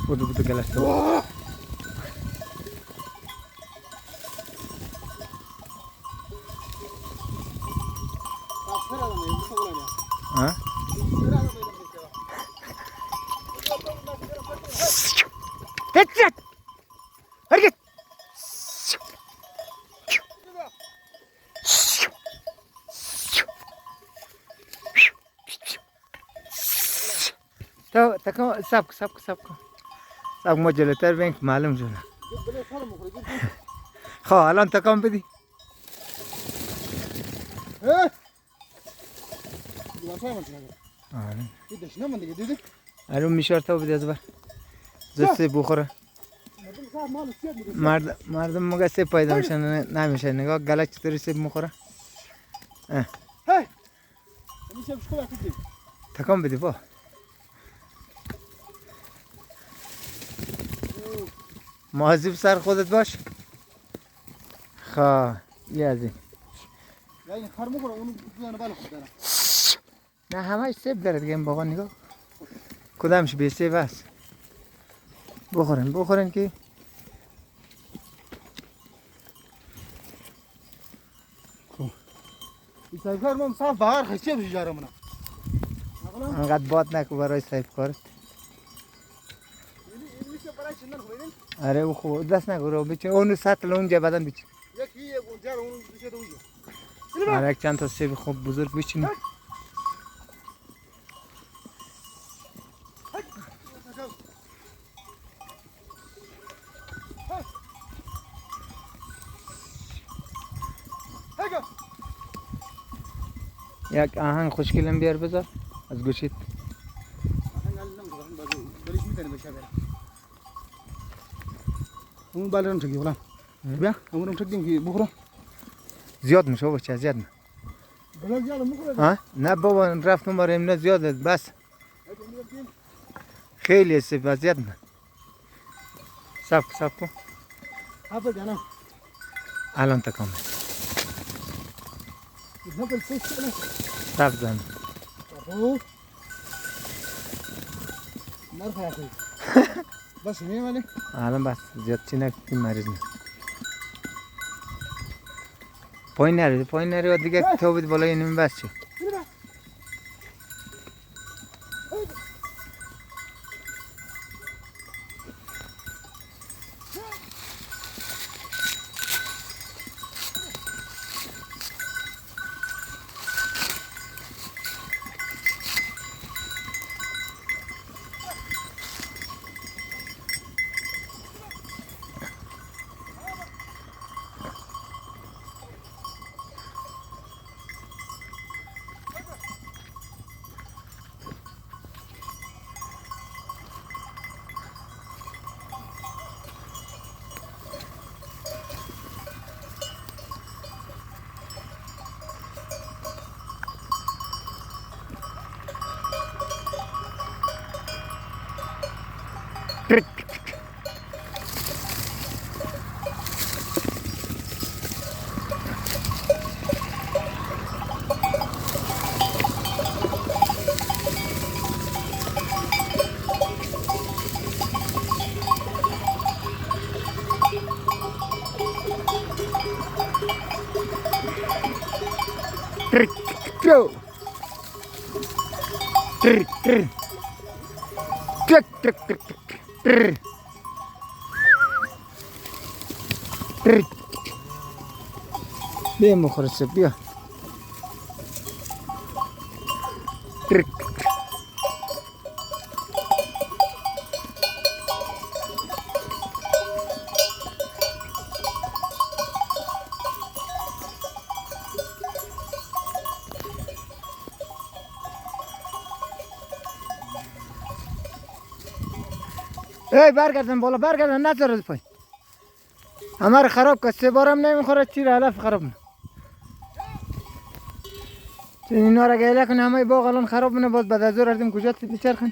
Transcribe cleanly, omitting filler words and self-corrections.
بودو گلشته ها هتت هرگت تو تکم سب ما جلوتر بین که معلوم شد خب الان تکم بدی الان میشار تو بدی از بر زسته بخوره مردم مگه سیب پیدا میشن نمیشه نگاه گلک چطوری سیب میخوره تکم بدی با مواظب سر خودت باش خواه یه از این نه همه سیب داره دیگه این باغا نگاه کدامش به سیب هست بخورن که سایب کار من صاف باهر خیچه بشه جاره منم انقدر باد نکو برای سایب کارت آره او خوب دست نگو رو بچه اونو سطل اونجا بدن بچه یکی اونجا رو اونو بچه اونجا آره یک چند تا سیب خوب بزرگ بچینی یک آهنگ خوشگلم بیار بذار از گوشیت اون بالرم چگی ولام بیا اونم چگیم که بخورم زیاد میشه بچه زیاد نه بلا زیاد میخوره ها نه بابا رفتم برای امنا زیاده بس خیلی سیب زیاد نه سب کن ها جانم الان تکام نبل سیس نه سب زن ابو مر خاطر بس میمونه الان بس زیاد چی نکنی مریض نه پایین نری و دیگه تو بید بالای اینمی بس چی بیا مخورسه بیا ای برگردن بالا برگردن نذار از پای همه رو خراب کرد سه بارم نمیخوره چی رو علف خراب نه اینا را گیله کنه همه باغ الان خراب نه باز بعد از ظهر رفتیم کجا میچرخن